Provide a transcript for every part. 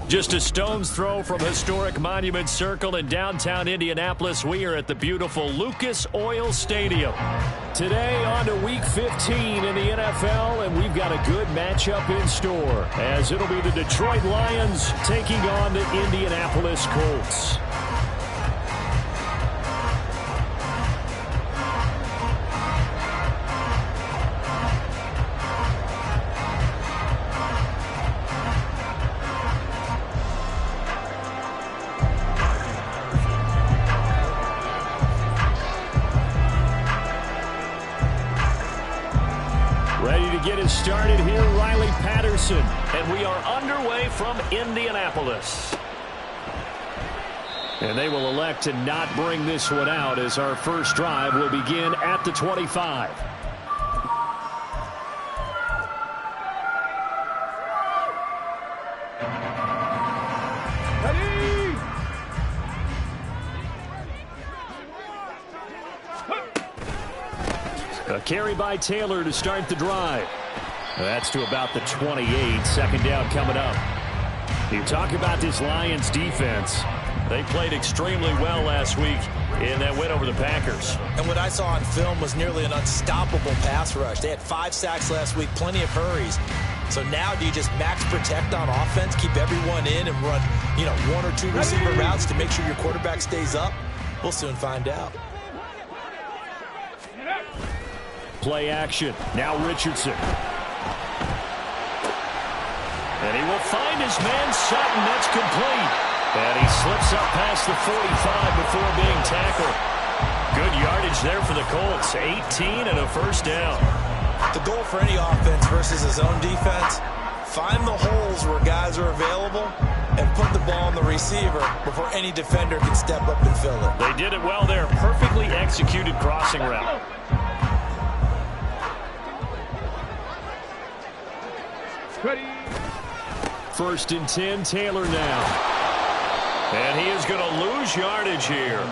Just a stone's throw from historic Monument Circle in downtown Indianapolis, we are at the beautiful Lucas Oil Stadium. Today on to Week 15 in the NFL, and we've got a good matchup in store, as it'll be the Detroit Lions taking on the Indianapolis Colts. Started here, Riley Patterson, and we are underway from Indianapolis. And they will elect to not bring this one out, as our first drive will begin at the 25. A carry by Taylor to start the drive. That's to about the 28. Second down coming up. You talk about this Lions defense. They played extremely well last week in that win over the Packers. And what I saw on film was nearly an unstoppable pass rush. They had 5 sacks last week, plenty of hurries. So now do you just max protect on offense, keep everyone in, and run, 1 or 2 receiver routes to make sure your quarterback stays up? We'll soon find out. Play action. Now Richardson. And he will find his man Sutton. That's complete. And he slips up past the 45 before being tackled. Good yardage there for the Colts. 18 and a first down. The goal for any offense versus his own defense, find the holes where guys are available and put the ball on the receiver before any defender can step up and fill it. They did it well there. Perfectly executed crossing route. Ready. First and 10, Taylor now. And he is going to lose yardage here.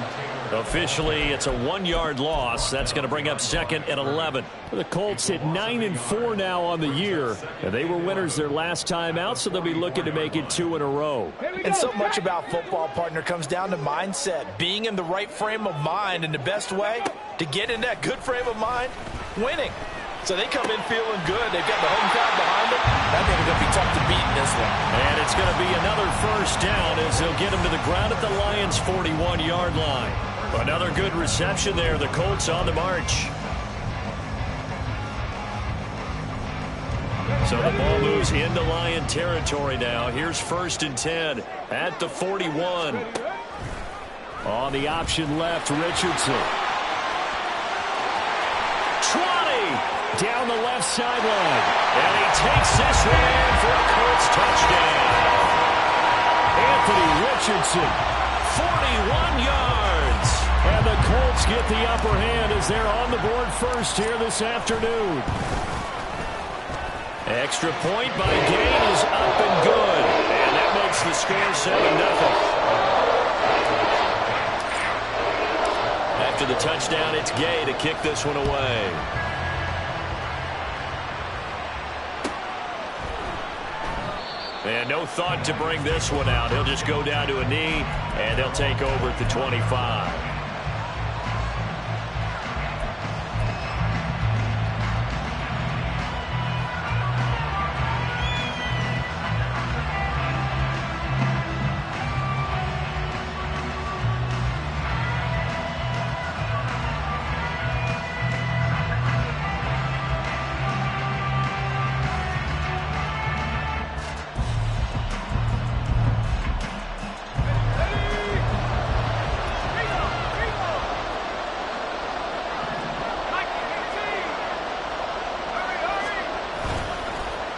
Officially, it's a 1-yard loss. That's going to bring up second and 11. The Colts at 9-4 now on the year. And they were winners their last time out, so they'll be looking to make it 2 in a row. And so much about football, partner, comes down to mindset. Being in the right frame of mind, and the best way to get in that good frame of mind, winning. So they come in feeling good. They've got the home crowd behind them. I think it's going to be tough to beat in this one. And it's going to be another first down as they'll get him to the ground at the Lions' 41-yard line. Another good reception there. The Colts on the march. So the ball moves into Lion territory now. Here's first and 10 at the 41. On the option left, Richardson. 20. Down the left sideline. And he takes this one in for a Colts touchdown. Anthony Richardson, 41 yards. And the Colts get the upper hand as they're on the board first here this afternoon. Extra point by Gain is up and good. And that makes the score 7-0. After the touchdown, it's Gay to kick this one away. And no thought to bring this one out. He'll just go down to a knee, and they'll take over at the 25.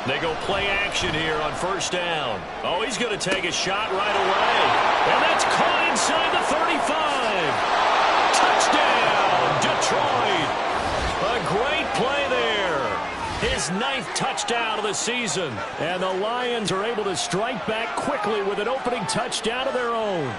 They go play action here on first down. Oh, he's going to take a shot right away. And that's caught inside the 35. Touchdown, Detroit. A great play there. His 9th touchdown of the season. And the Lions are able to strike back quickly with an opening touchdown of their own.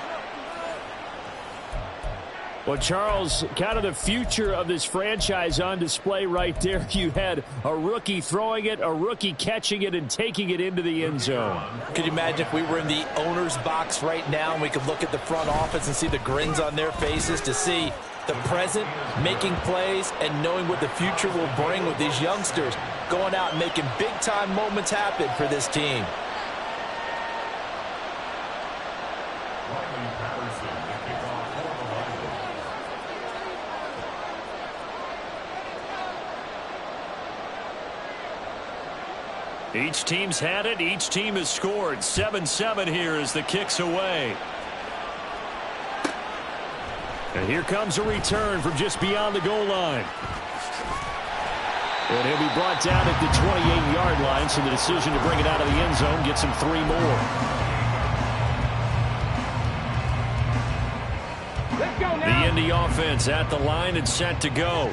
Well, Charles, kind of the future of this franchise on display right there. You had a rookie throwing it, a rookie catching it, and taking it into the end zone. Could you imagine if we were in the owner's box right now and we could look at the front office and see the grins on their faces to see the present, making plays, and knowing what the future will bring with these youngsters going out and making big-time moments happen for this team. Each team's had it. Each team has scored. 7-7 here as the kick's away. And here comes a return from just beyond the goal line. And he'll be brought down at the 28-yard line, so the decision to bring it out of the end zone gets him 3 more. The Indy offense at the line and set to go.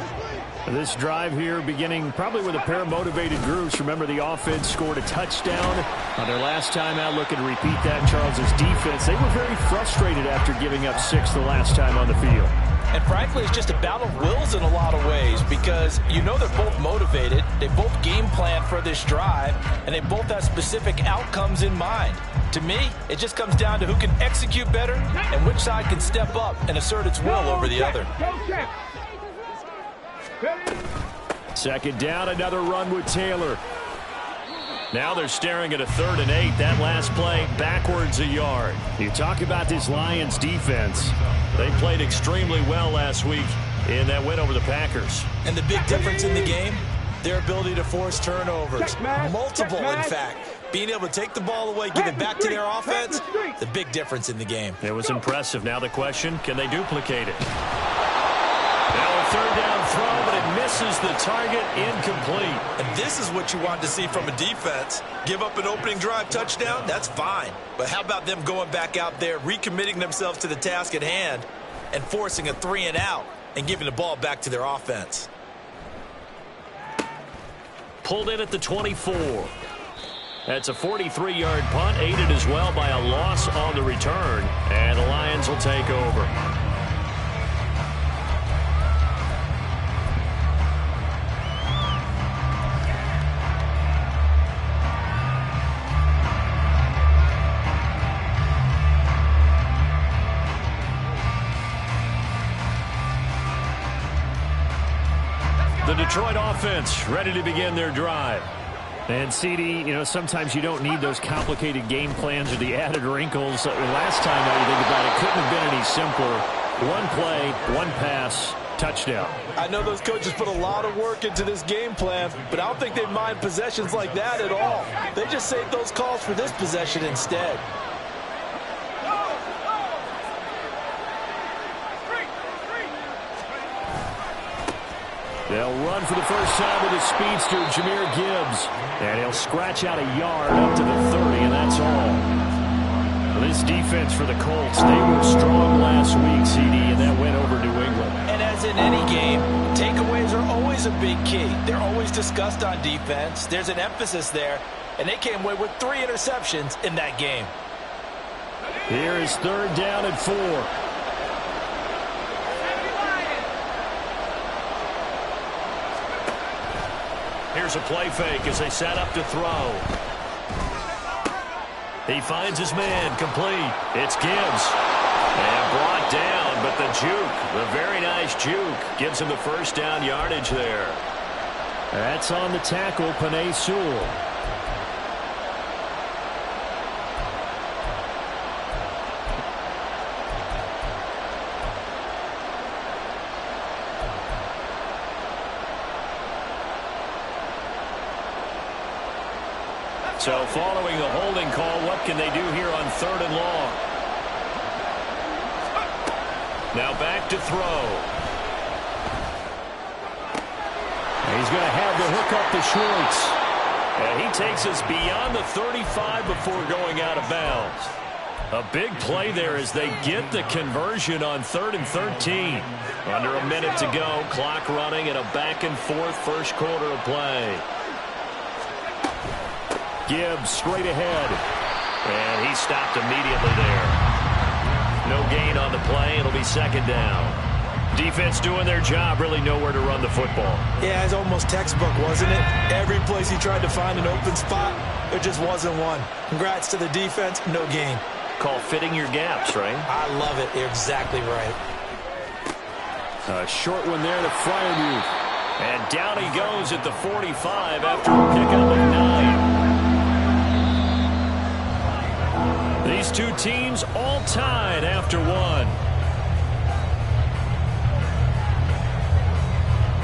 This drive here beginning probably with a pair of motivated groups. Remember, the offense scored a touchdown on their last time out. Looking to repeat that. Charles's defense, they were very frustrated after giving up 6 the last time on the field. And frankly, it's just a battle of wills in a lot of ways because you know they're both motivated. They both game plan for this drive, and they both have specific outcomes in mind. To me, it just comes down to who can execute better and which side can step up and assert its will over the other. Second down, another run with Taylor. Now they're staring at a 3rd and 8. That last play backwards a yard. You talk about this Lions defense. They played extremely well last week in that win over the Packers. And the big difference in the game, their ability to force turnovers. Multiple, in fact. Being able to take the ball away, give it back to their offense, the big difference in the game. It was impressive. Now the question, can they duplicate it? Now a 3rd down throw, but it misses the target, incomplete. And this is what you want to see from a defense. Give up an opening drive touchdown, that's fine. But how about them going back out there, recommitting themselves to the task at hand, and forcing a 3 and out, and giving the ball back to their offense. Pulled in at the 24. That's a 43-yard punt, aided as well by a loss on the return. And the Lions will take over. The Detroit offense ready to begin their drive. And, CD, you know, sometimes you don't need those complicated game plans or the added wrinkles. Last time, now you think about it, couldn't have been any simpler. One play, one pass, touchdown. I know those coaches put a lot of work into this game plan, but I don't think they mind possessions like that at all. They just saved those calls for this possession instead. They'll run for the first time with his speedster, Jahmyr Gibbs. And he'll scratch out a yard up to the 30, and that's all. Well, this defense for the Colts, they were strong last week, CD, and that went over New England. And as in any game, takeaways are always a big key. They're always discussed on defense. There's an emphasis there, and they came away with 3 interceptions in that game. Here is 3rd down and 4. Here's a play fake as they set up to throw. He finds his man, complete. It's Gibbs. And brought down, but the juke, the very nice juke, gives him the first down yardage there. That's on the tackle, Penei Sewell. So following the holding call, what can they do here on 3rd and long? Now back to throw. He's going to have the hook up to Schwartz. And he takes us beyond the 35 before going out of bounds. A big play there as they get the conversion on 3rd and 13. Under a minute to go, clock running, and a back-and-forth first quarter of play. Gibbs straight ahead. And he stopped immediately there. No gain on the play. It'll be 2nd down. Defense doing their job, really nowhere to run the football. Yeah, it's almost textbook, wasn't it? Every place he tried to find an open spot, there just wasn't one. Congrats to the defense, no gain. Call fitting your gaps, right? I love it. You're exactly right. A short one there to Freiermuth. And down he goes at the 45 after a pickup of 9. These two teams all tied after one.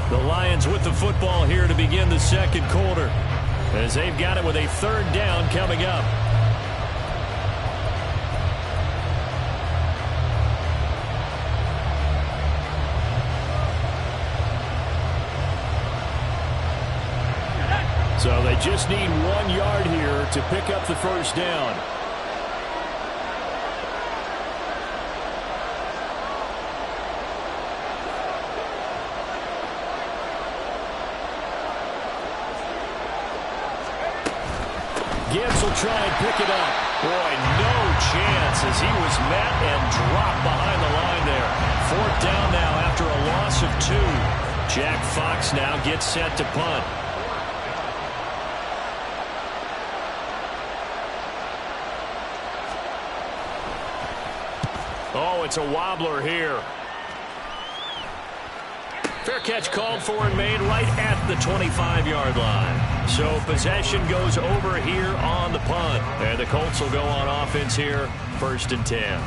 The Lions with the football here to begin the second quarter, as they've got it with a third down coming up. So they just need 1 yard here to pick up the first down. Gibbs will try and pick it up. Boy, no chance as he was met and dropped behind the line there. Fourth down now after a loss of 2. Jack Fox now gets set to punt. Oh, it's a wobbler here. Fair catch called for and made right at the 25-yard line. So possession goes over here on the punt. And the Colts will go on offense here, 1st and 10.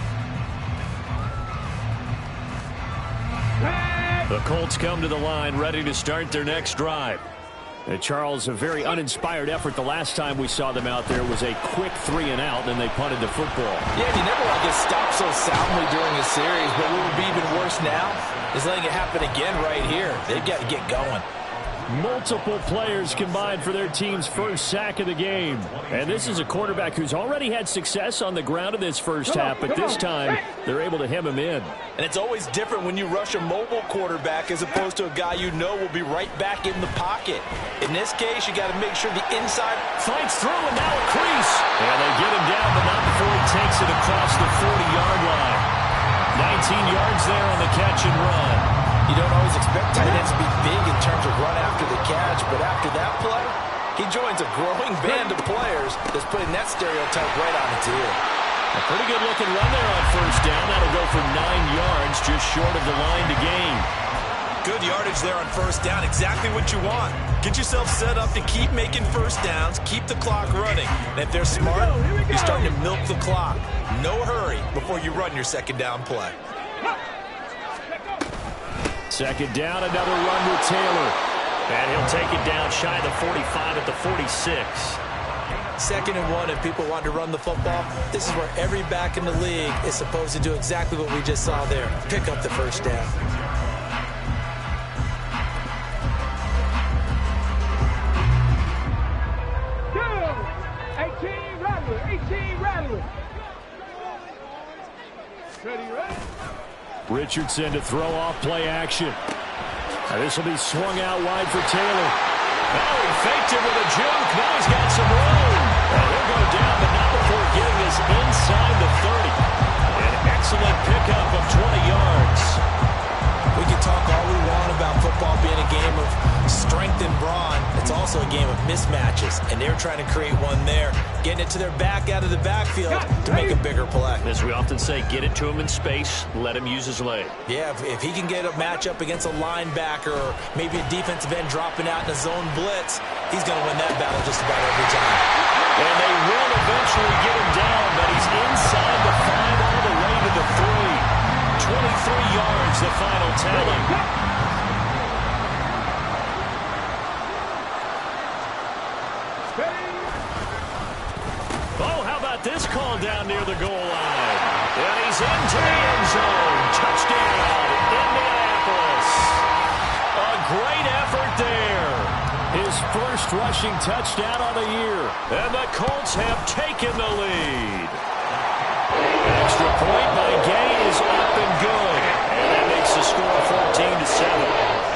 The Colts come to the line ready to start their next drive. And Charles, a very uninspired effort the last time we saw them out there was a quick 3 and out, and then they punted the football. Yeah, you never want to get stopped so soundly during a series, but what would be even worse now is letting it happen again right here. They've got to get going. Multiple players combined for their team's first sack of the game. And this is a quarterback who's already had success on the ground in this first half, but this time they're able to hem him in. And it's always different when you rush a mobile quarterback as opposed to a guy you know will be right back in the pocket. In this case, you got to make sure the inside finds through, and now a crease. And they get him down, but not before he takes it across the 40-yard line. 19 yards there on the catch and run. You don't always expect tight ends to be big in terms of run after the catch, but after that play, he joins a growing band of players that's putting that stereotype right on its ear. A pretty good looking run there on first down. That'll go for 9 yards, just short of the line to gain. Good yardage there on first down, exactly what you want. Get yourself set up to keep making first downs, keep the clock running. And if they're smart, you're starting to milk the clock. No hurry before you run your second down play. Second down, another run with Taylor. And he'll take it down shy of the 45 at the 46. 2nd and 1, if people want to run the football, this is where every back in the league is supposed to do exactly what we just saw there. Pick up the first down. Richardson to throw off play action. Now this will be swung out wide for Taylor. Oh, he faked it with a juke. Now he's got some room. And he'll go down, but not before getting us inside the 30. An excellent pickup of 20 yards. We can talk all we want about football being a game of strength and brawn. It's also a game of mismatches, and they're trying to create one there, getting it to their back out of the backfield to make a bigger play. As we often say, get it to him in space, let him use his leg. Yeah, if he can get a matchup against a linebacker or maybe a defensive end dropping out in a zone blitz, he's going to win that battle just about every time. And they will eventually get him down, but he's inside the 5 all the way to the 3. 23 yards, the final tally. Oh, how about this call down near the goal line? And he's into the end zone. Touchdown, Indianapolis. A great effort there. His first rushing touchdown on the year. And the Colts have taken the lead. Extra point by Gay is up and good. And that makes the score 14-7.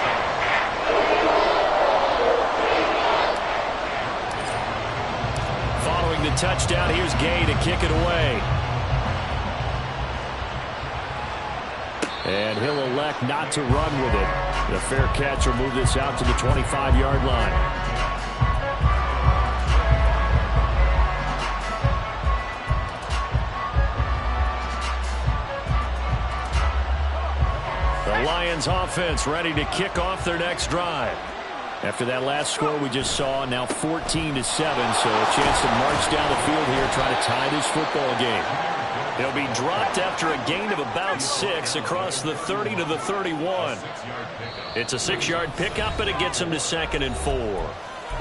Following the touchdown, here's Gay to kick it away. And he'll elect not to run with it. The fair catch will move this out to the 25-yard line. The Lions offense ready to kick off their next drive. After that last score we just saw, now 14-7, so a chance to march down the field here, try to tie this football game. He'll be dropped after a gain of about 6 across the 30 to the 31. It's a 6-yard pickup, and it gets him to 2nd and 4.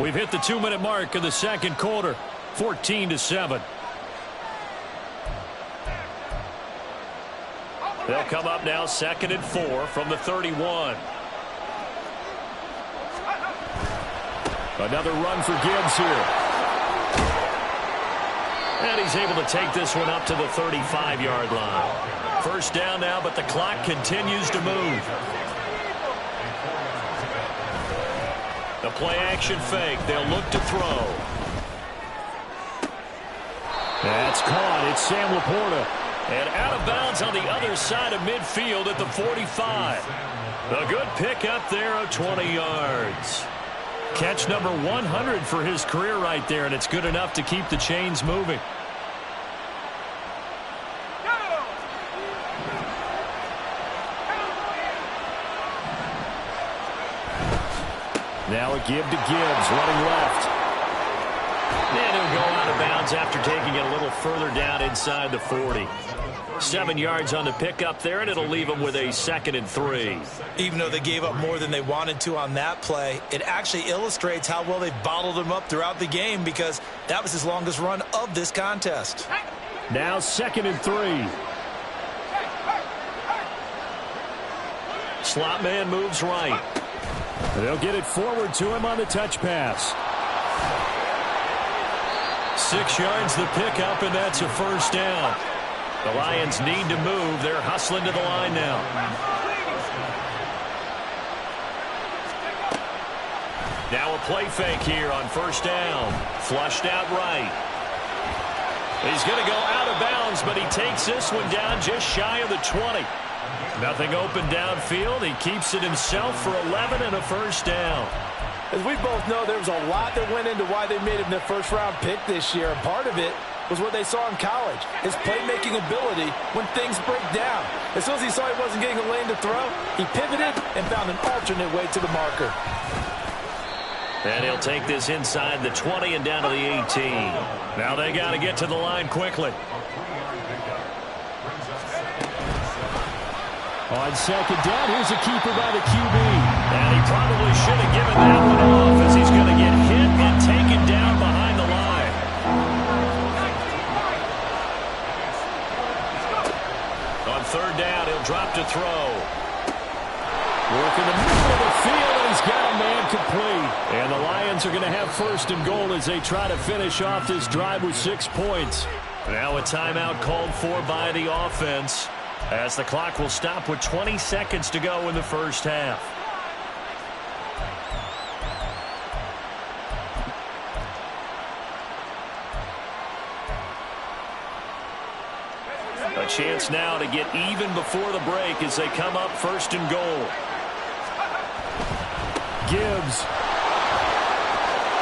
We've hit the 2-minute mark of the second quarter, 14-7. They'll come up now 2nd and 4 from the 31. Another run for Gibbs here. And he's able to take this one up to the 35-yard line. First down now, but the clock continues to move. The play-action fake. They'll look to throw. That's caught. It's Sam Laporta. And out of bounds on the other side of midfield at the 45. A good pickup there of 20 yards. Catch number 100 for his career right there, and it's good enough to keep the chains moving. Now a give to Gibbs, running left. And he'll go out of bounds after taking it a little further down inside the 40. 7 yards on the pickup there, and it'll leave them with a 2nd and 3. Even though they gave up more than they wanted to on that play, it actually illustrates how well they've bottled him up throughout the game, because that was his longest run of this contest. Now 2nd and 3. Slot man moves right. They'll get it forward to him on the touch pass. 6 yards the pickup, and that's a first down. The Lions need to move. They're hustling to the line now. Now a play fake here on first down. Flushed out right. He's going to go out of bounds, but he takes this one down just shy of the 20. Nothing open downfield. He keeps it himself for 11 and a first down. As we both know, there was a lot that went into why they made him their first-round pick this year, and part of it was what they saw in college, his playmaking ability when things break down. As soon as he saw he wasn't getting a lane to throw, he pivoted and found an alternate way to the marker. And he'll take this inside the 20 and down to the 18. Now they got to get to the line quickly. On second down, here's a keeper by the QB. And he probably should have given that one off, as he's going to get hit and taken down behind the line. On third down, he'll drop to throw. Work in the middle of the field, and he's got a man complete. And the Lions are going to have first and goal as they try to finish off this drive with 6 points. Now a timeout called for by the offense, as the clock will stop with 20 seconds to go in the first half. A chance now to get even before the break as they come up first and goal. Gibbs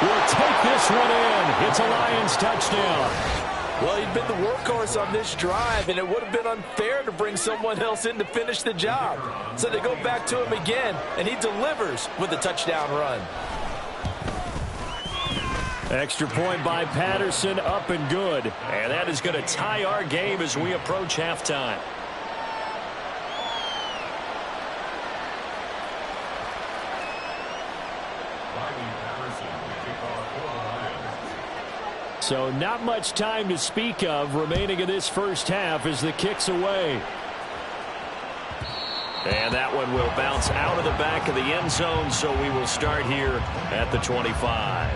will take this one in. It's a Lions touchdown. Well, he'd been the workhorse on this drive, and it would have been unfair to bring someone else in to finish the job. So they go back to him again, and he delivers with a touchdown run. Extra point by Patterson, up and good. And that is going to tie our game as we approach halftime. So not much time to speak of remaining in this first half as the kick's away. And that one will bounce out of the back of the end zone, so we will start here at the 25.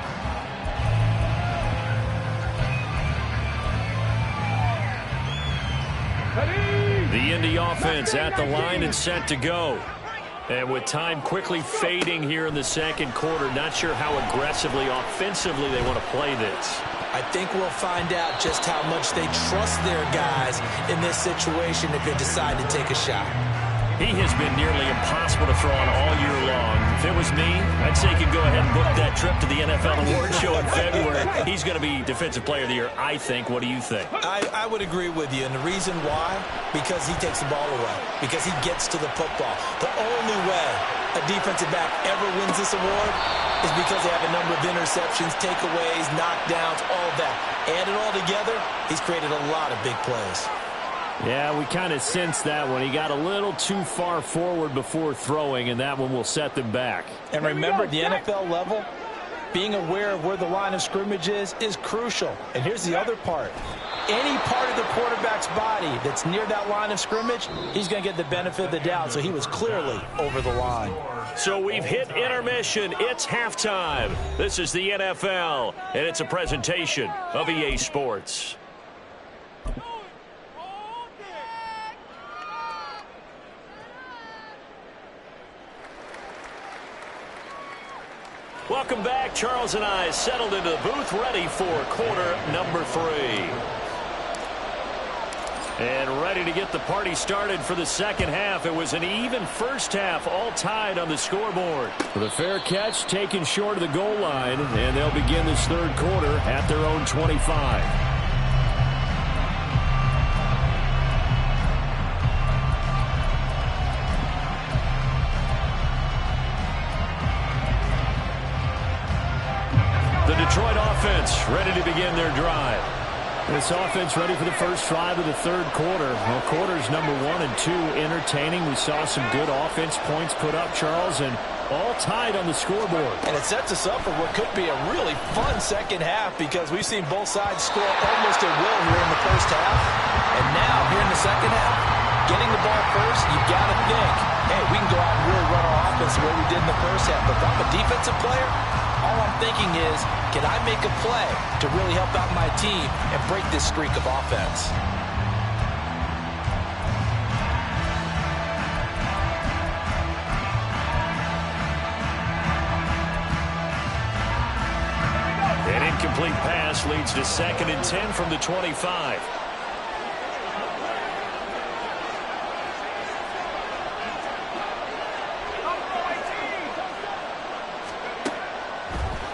The Indy offense at the line and set to go. And with time quickly fading here in the second quarter, not sure how aggressively, offensively they want to play this. I think we'll find out just how much they trust their guys in this situation if they decide to take a shot. He has been nearly impossible to throw on all year long. If it was me, I'd say he could go ahead and book that trip to the NFL Awards Show in February. He's going to be Defensive Player of the Year, I think. What do you think? I would agree with you, and the reason why, because he takes the ball away, because he gets to the football. The only way a defensive back ever wins this award is because they have a number of interceptions, takeaways, knockdowns, all of that. Add it all together, he's created a lot of big plays. Yeah, we kind of sensed that one. He got a little too far forward before throwing, and that one will set them back. And remember, the NFL level, being aware of where the line of scrimmage is crucial. And here's the other part. Any part of the quarterback's body that's near that line of scrimmage, he's going to get the benefit of the doubt. So he was clearly over the line. So we've hit intermission. It's halftime. This is the NFL, and it's a presentation of EA Sports. Welcome back. Charles and I settled into the booth, ready for quarter number 3. And ready to get the party started for the second half. It was an even first half, all tied on the scoreboard. The fair catch taken short of the goal line, and they'll begin this third quarter at their own 25. The Detroit offense ready to begin their drive. This offense ready for the first drive of the third quarter. Well, quarters number 1 and 2 entertaining. We saw some good offense points put up, Charles, and all tied on the scoreboard. And it sets us up for what could be a really fun second half because we've seen both sides score almost at will here in the first half. And now, here in the second half, getting the ball first, you've got to think, hey, we can go out and really run our offense the way we did in the first half. But if I'm a defensive player, all I'm thinking is, can I make a play to really help out my team and break this streak of offense? An incomplete pass leads to 2nd and 10 from the 25.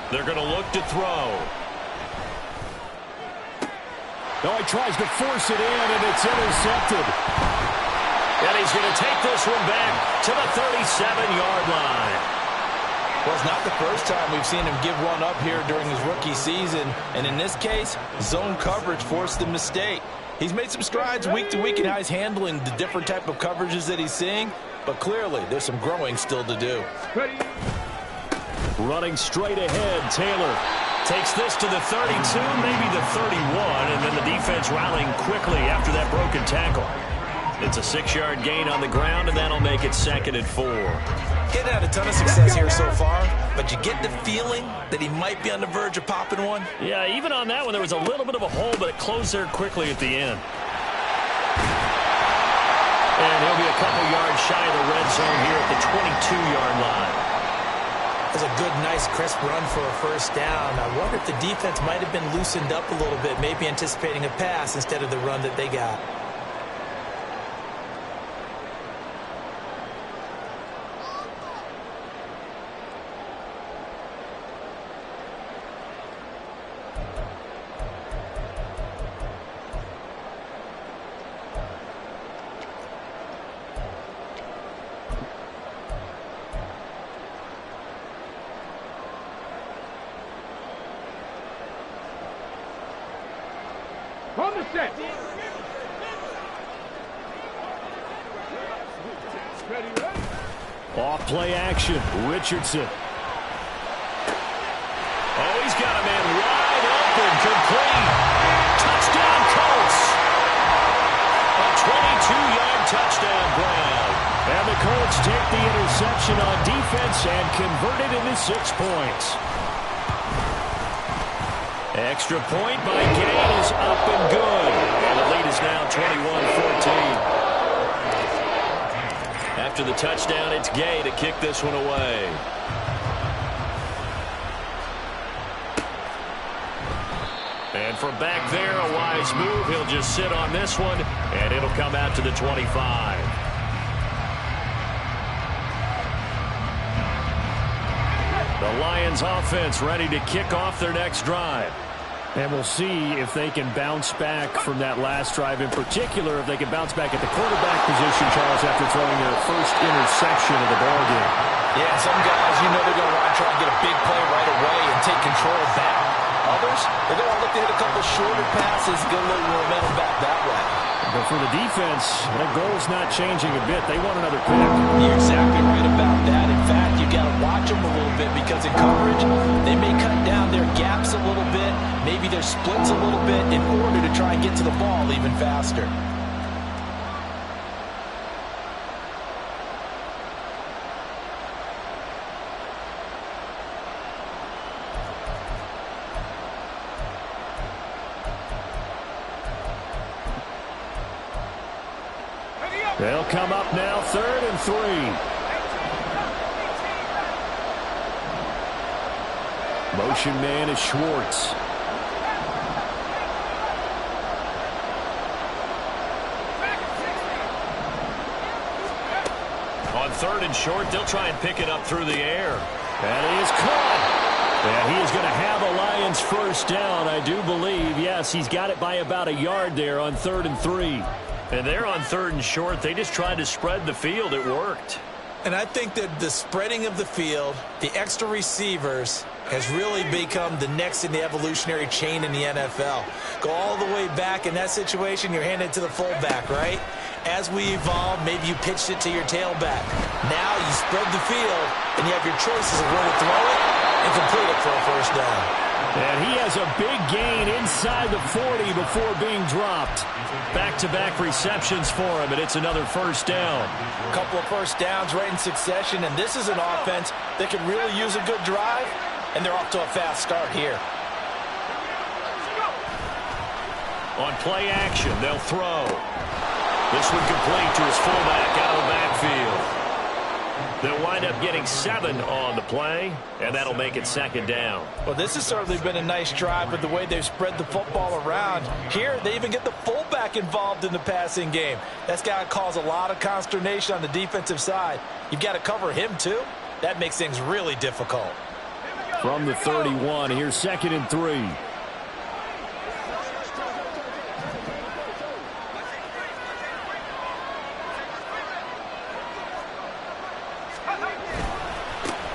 They're going to look to throw. Oh, he tries to force it in, and it's intercepted. And he's going to take this one back to the 37-yard line. Well, it's not the first time we've seen him give one up here during his rookie season. And in this case, zone coverage forced the mistake. He's made some strides week to week in how he's handling the different type of coverages that he's seeing. But clearly, there's some growing still to do. Ready. Running straight ahead, Taylor takes this to the 32, maybe the 31, and then the defense rallying quickly after that broken tackle. It's a 6-yard gain on the ground, and that'll make it 2nd and 4. Getting had a ton of success here so far, but you get the feeling that he might be on the verge of popping one. Yeah, even on that one, there was a little bit of a hole, but it closed there quickly at the end. And he'll be a couple yards shy of the red zone here at the 22-yard line. It was a good, nice, crisp run for a first down. I wonder if the defense might have been loosened up a little bit, maybe anticipating a pass instead of the run that they got. On the set. Ready, ready. Off play action, Richardson. Oh, he's got a man wide open, complete. Touchdown, Colts. A 22-yard touchdown grab. And the Colts take the interception on defense and convert it into 6 points. Extra point by Gay is up and good. And the lead is now 21-14. After the touchdown, it's Gay to kick this one away. And from back there, a wise move. He'll just sit on this one, and it'll come out to the 25. The Lions offense ready to kick off their next drive. And we'll see if they can bounce back from that last drive, in particular if they can bounce back at the quarterback position, Charles, after throwing their first interception of the ballgame. Yeah, some guys, they're going to want to try and get a big play right away and take control back. Others, they're going to look to hit a couple shorter passes, get a little momentum back that way. But for the defense, that goal's not changing a bit. They want another pick. You're exactly right about that. In fact, you got to watch them a little bit because in coverage, they may cut down their gaps a little bit, maybe their splits a little bit in order to try and get to the ball even faster. They'll come up now, 3rd and 3. Motion man is Schwartz. On 3rd and short, they'll try and pick it up through the air. That is caught. And he is going to have a Lions first down, I do believe. Yes, he's got it by about a yard there on 3rd and 3. And they're on 3rd and short. They just tried to spread the field. It worked. And I think that the spreading of the field, the extra receivers, has really become the next in the evolutionary chain in the NFL. Go all the way back in that situation, you're handed to the fullback, right? As we evolve, maybe you pitched it to your tailback. Now you spread the field, and you have your choices of where to throw it and complete it for a first down. And he has a big gain inside the 40 before being dropped. Back-to-back receptions for him, and it's another first down. A couple of first downs right in succession, and this is an offense that can really use a good drive, and they're off to a fast start here. On play action, they'll throw. This one complete to his fullback out of the backfield. They'll wind up getting 7 on the play, and that'll make it 2nd down. Well, this has certainly been a nice drive with the way they've spread the football around. Here, they even get the fullback involved in the passing game. That's got to cause a lot of consternation on the defensive side. You've got to cover him, too. That makes things really difficult. From the 31, here's 2nd and 3.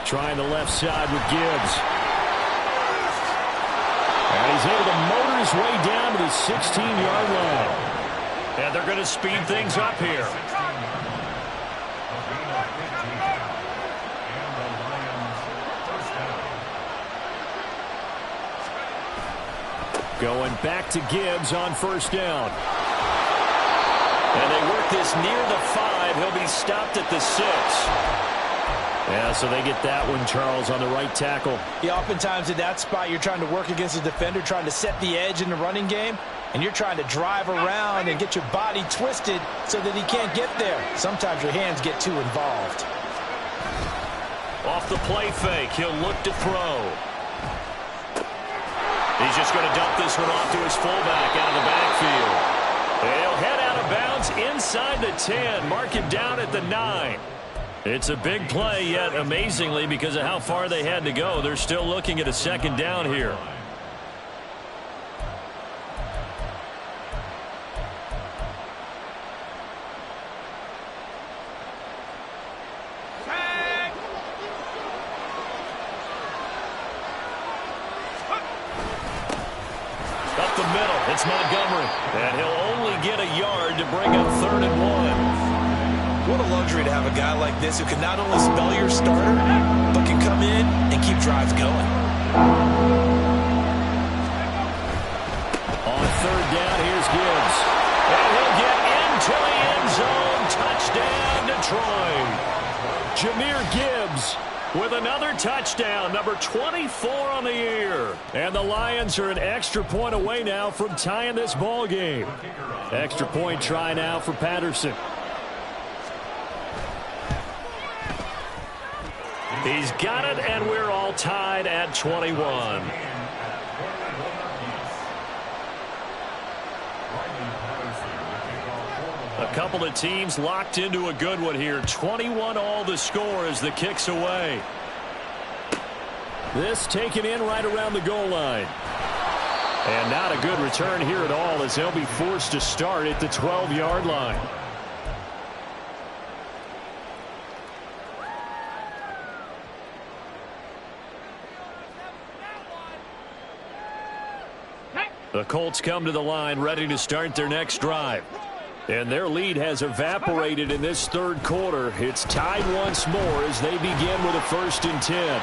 Trying the left side with Gibbs. And he's able to motor his way down to the 16-yard line. And they're going to speed things up here. Going back to Gibbs on first down. And they work this near the 5. He'll be stopped at the 6. Yeah, so they get that one, Charles, on the right tackle. Yeah, oftentimes in that spot, you're trying to work against a defender, trying to set the edge in the running game, and you're trying to drive around and get your body twisted so that he can't get there. Sometimes your hands get too involved. Off the play fake, he'll look to throw. He's just going to dump this one off to his fullback out of the backfield. He'll head out of bounds inside the 10, mark it down at the 9. It's a big play, yet amazingly, because of how far they had to go, they're still looking at a 2nd down here. Up the middle, it's Montgomery. And he'll only get a yard to bring up 3rd and 1. What a luxury to have a guy like this who can not only spell your starter, but can come in and keep drives going. On 3rd down, here's Gibbs. And he'll get into the end zone. Touchdown, Detroit. Jahmyr Gibbs with another touchdown, number 24 on the year. And the Lions are an extra point away now from tying this ball game. Extra point try now for Patterson. He's got it, and we're all tied at 21. A couple of teams locked into a good one here. 21 all the score as the kick's away. This taken in right around the goal line. And not a good return here at all, as they'll be forced to start at the 12-yard line. The Colts come to the line ready to start their next drive. And their lead has evaporated in this third quarter. It's tied once more as they begin with a 1st and 10.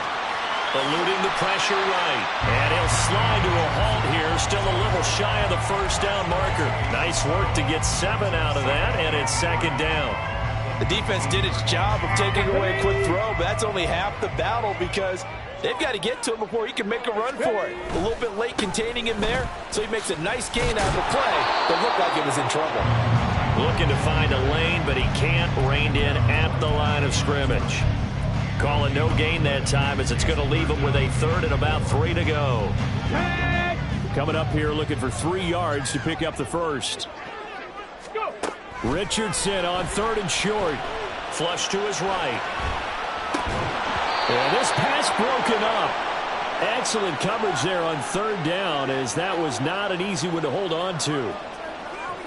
Eluding the pressure right. And he'll slide to a halt here. Still a little shy of the first down marker. Nice work to get 7 out of that, and it's 2nd down. The defense did its job of taking away a quick throw, but that's only half the battle because they've got to get to him before he can make a run for it. A little bit late containing him there, so he makes a nice gain out of the play that looked like it was in trouble. Looking to find a lane, but he can't. Reined in at the line of scrimmage. Calling no gain that time, as it's going to leave him with a 3rd and about 3 to go. Coming up here looking for 3 yards to pick up the first. Richardson on 3rd and short. Flush to his right. And this pass broken up. Excellent coverage there on 3rd down, as that was not an easy one to hold on to.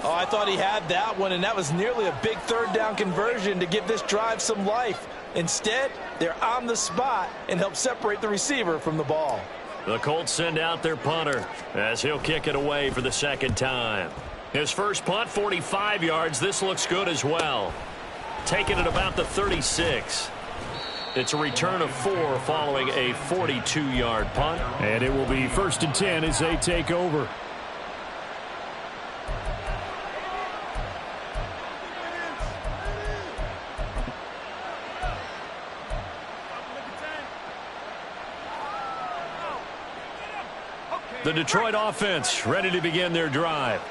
Oh, I thought he had that one, and that was nearly a big 3rd down conversion to give this drive some life. Instead, they're on the spot and help separate the receiver from the ball. The Colts send out their punter as he'll kick it away for the 2nd time. His first punt, 45 yards. This looks good as well. Taking it about the 36. It's a return of 4 following a 42-yard punt. And it will be 1st and 10 as they take over. The Detroit offense ready to begin their drive.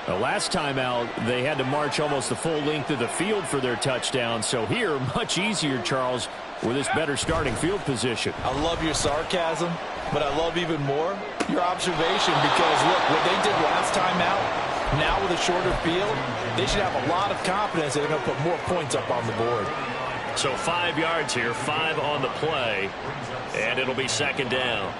The last time out, they had to march almost the full length of the field for their touchdown. So here, much easier, Charles, with this better starting field position. I love your sarcasm, but I love even more your observation, because, look, what they did last time out, now with a shorter field, they should have a lot of confidence that they're going to put more points up on the board. So 5 yards here, 5 on the play, and it'll be 2nd down.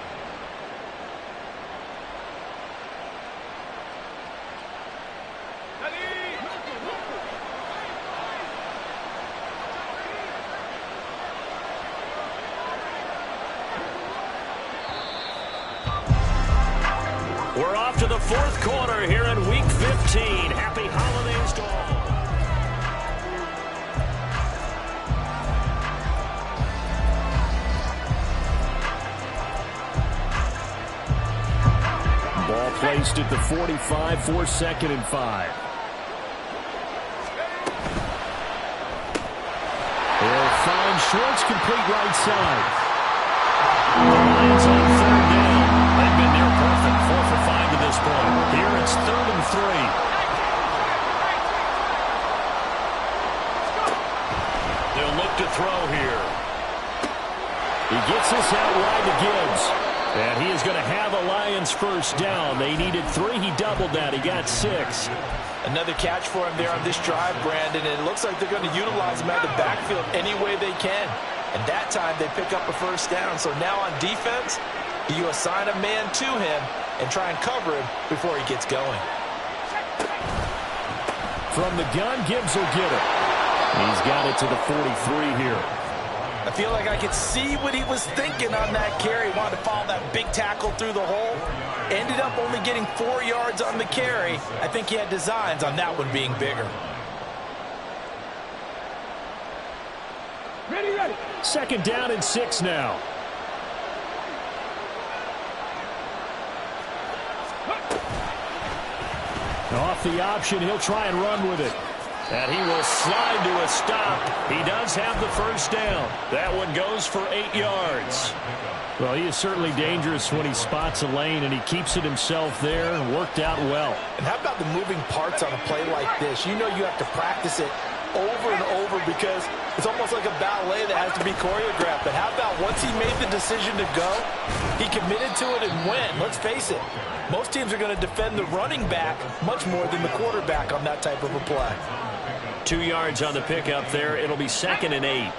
We're off to the 4th quarter here in Week 15. Happy holidays to all. Ball placed at the 45 for 2nd and 5. They'll find Schwartz complete right side. The Lions on 3rd down. They've been near perfect, 4 for 5 to this point. Here it's 3rd and 3. They'll look to throw here. He gets this out wide to Gibbs. And he is going to have a Lions 1st down. They needed 3. He doubled that. He got 6. Another catch for him there on this drive, Brandon. And it looks like they're going to utilize him out of the backfield any way they can. And that time they pick up a 1st down. So now on defense, you assign a man to him and try and cover him before he gets going. From the gun, Gibbs will get it. He's got it to the 43 here. I feel like I could see what he was thinking on that carry. He wanted to follow that big tackle through the hole. Ended up only getting 4 yards on the carry. I think he had designs on that one being bigger. Ready. 2nd down and 6 now. Off the option, he'll try and run with it. And he will slide to a stop. He does have the 1st down. That one goes for 8 yards. Well, he is certainly dangerous when he spots a lane, and he keeps it himself there and worked out well. And how about the moving parts on a play like this? You know you have to practice it over and over because it's almost like a ballet that has to be choreographed. But how about once he made the decision to go, he committed to it and went. Let's face it, most teams are going to defend the running back much more than the quarterback on that type of a play. 2 yards on the pickup there. It'll be 2nd and 8.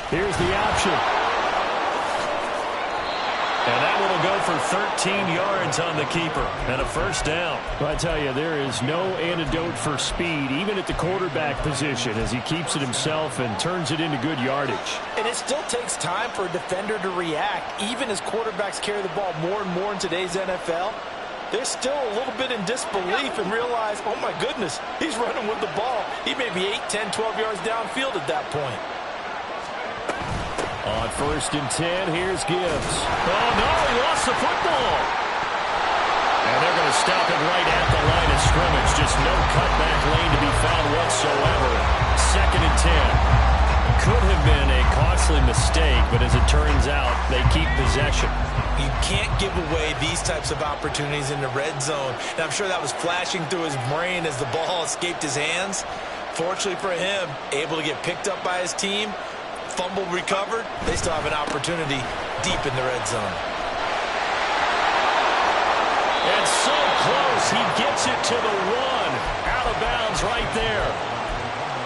Here's the option. And that one will go for 13 yards on the keeper and a first down. Well, I tell you, there is no antidote for speed, even at the quarterback position, as he keeps it himself and turns it into good yardage. And it still takes time for a defender to react, even as quarterbacks carry the ball more and more in today's NFL. They're still a little bit in disbelief and realize, oh my goodness, he's running with the ball. He may be 8, 10, 12 yards downfield at that point. On 1st and 10, here's Gibbs. Oh, no, he lost the football. And they're going to stop it right at the line of scrimmage. Just no cutback lane to be found whatsoever. 2nd and 10. Could have been a costly mistake, but as it turns out, they keep possession. You can't give away these types of opportunities in the red zone. And I'm sure that was flashing through his brain as the ball escaped his hands. Fortunately for him, able to get picked up by his team. Fumble recovered. They still have an opportunity deep in the red zone. And so close. He gets it to the 1. Out of bounds right there.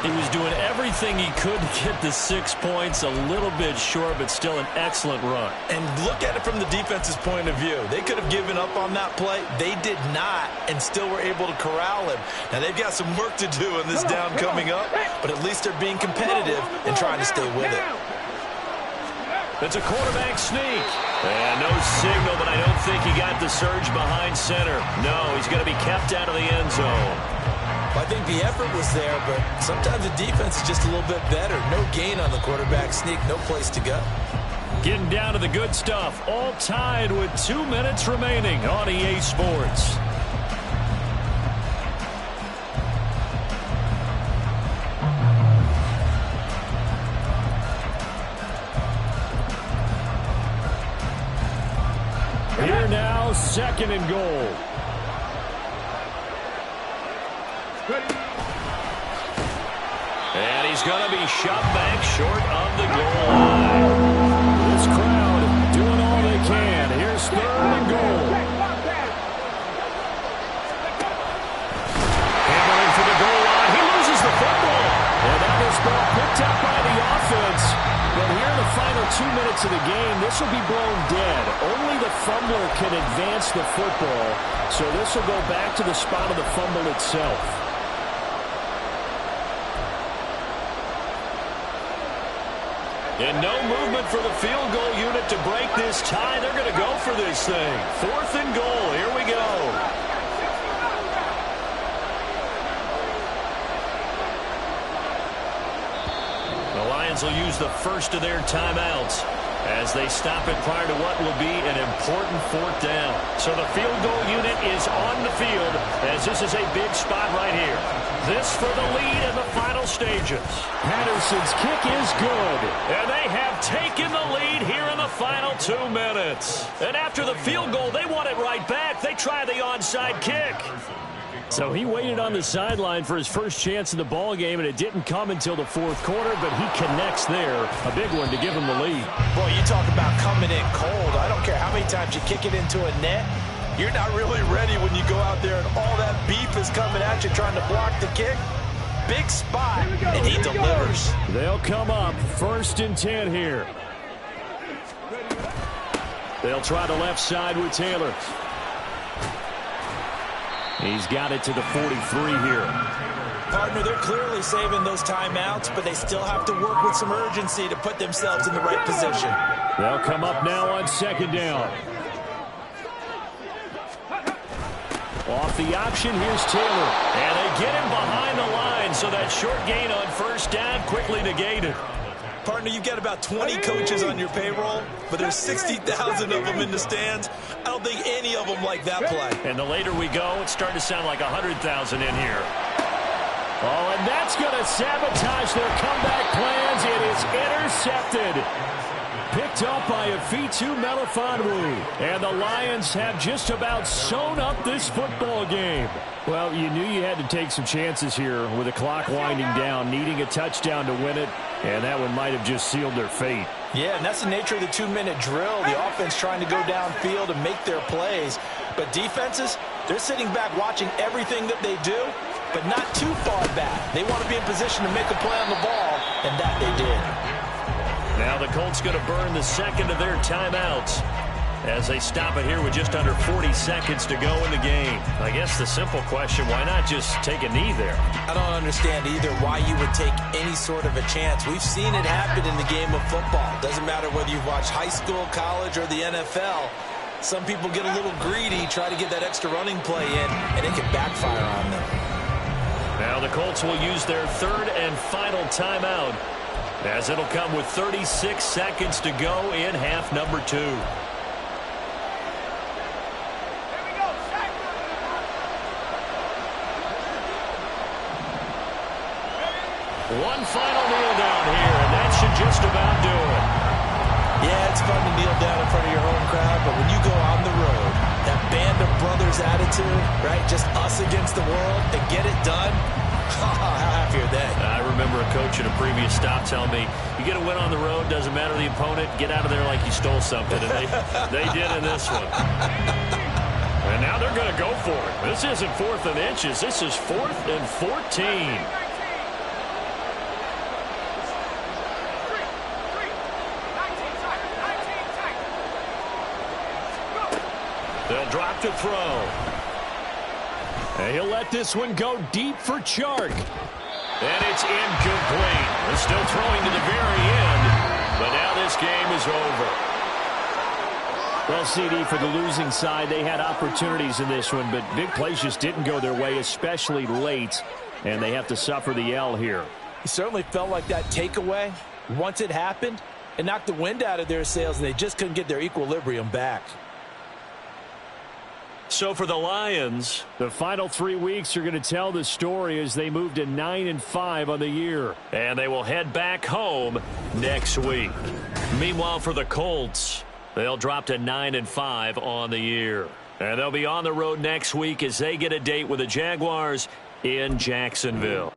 He was doing everything he could to get the 6 points. A little bit short, but still an excellent run. And look at it from the defense's point of view. They could have given up on that play. They did not, and still were able to corral him. Now, they've got some work to do in this down coming up, but at least they're being competitive and trying to stay with it. It's a quarterback sneak. And no signal, but I don't think he got the surge behind center. No, he's going to be kept out of the end zone. I think the effort was there, but sometimes the defense is just a little bit better. No gain on the quarterback sneak, no place to go. Getting down to the good stuff. All tied with 2 minutes remaining on EA Sports. Here now, 2nd and goal. And he's going to be shot back short of the goal line. This crowd doing all they can. Here's 3rd and goal. Hammering for the goal line. He loses the football. And that is ball picked up by the offense. But here in the final 2 minutes of the game, this will be blown dead. Only the fumbler can advance the football. So this will go back to the spot of the fumble itself. And no movement for the field goal unit to break this tie. They're going to go for this thing. 4th and goal. Here we go. The Lions will use the first of their timeouts as they stop it prior to what will be an important 4th down. So the field goal unit is on the field as this is a big spot right here. This for the lead in the final stages. Patterson's kick is good. And they have taken the lead here in the final 2 minutes. And after the field goal, they want it right back. They try the onside kick. So he waited on the sideline for his first chance in the ball game, and it didn't come until the 4th quarter, but he connects there. A big one to give him the lead. Boy, you talk about coming in cold. I don't care how many times you kick it into a net. You're not really ready when you go out there and all that beef is coming at you trying to block the kick. Big spot, and he delivers. They'll come up 1st and 10 here. They'll try the left side with Taylor. He's got it to the 43 here. Partner, they're clearly saving those timeouts, but they still have to work with some urgency to put themselves in the right position. They'll come up now on 2nd down. Off the option, here's Taylor. And they get him behind the line, so that short gain on 1st down quickly negated. Partner, you've got about 20 coaches on your payroll, but there's 60,000 of them in the stands. I don't think any of them like that play. And the later we go, it's starting to sound like 100,000 in here. Oh, and that's going to sabotage their comeback plans. It is intercepted. Picked up by Afitu Melifonwu. And the Lions have just about sewn up this football game. Well, you knew you had to take some chances here with the clock winding down, needing a touchdown to win it, and that one might have just sealed their fate. Yeah, and that's the nature of the 2-minute drill. The offense trying to go downfield and make their plays. But defenses, they're sitting back watching everything that they do, but not too far back. They want to be in position to make a play on the ball, and that they did. Now the Colts going to burn the second of their timeouts as they stop it here with just under 40 seconds to go in the game. I guess the simple question, why not just take a knee there? I don't understand either why you would take any sort of a chance. We've seen it happen in the game of football. Doesn't matter whether you've watched high school, college, or the NFL. Some people get a little greedy, try to get that extra running play in, and it can backfire on them. Now the Colts will use their third and final timeout, as it'll come with 36 seconds to go in half number 2. One final kneel down here, and that should just about do it. Yeah, it's fun to kneel down in front of your home crowd, but when you go on the road, that band of brothers attitude, right, just us against the world, and get it done, how happy are they? I remember a coach at a previous stop telling me, you get a win on the road, doesn't matter the opponent, get out of there like you stole something, and they did in this one. And now they're going to go for it. This isn't 4th and inches, this is 4th and 14. They'll drop to throw. And he'll let this one go deep for Chark. And it's incomplete. They're still throwing to the very end, but now this game is over. Well, CD, for the losing side, they had opportunities in this one, but big plays just didn't go their way, especially late, and they have to suffer the L here. It certainly felt like that takeaway, once it happened, it knocked the wind out of their sails, and they just couldn't get their equilibrium back. So for the Lions, the final 3 weeks are going to tell the story as they move to 9-5 on the year. And they will head back home next week. Meanwhile, for the Colts, they'll drop to 9-5 on the year. And they'll be on the road next week as they get a date with the Jaguars in Jacksonville.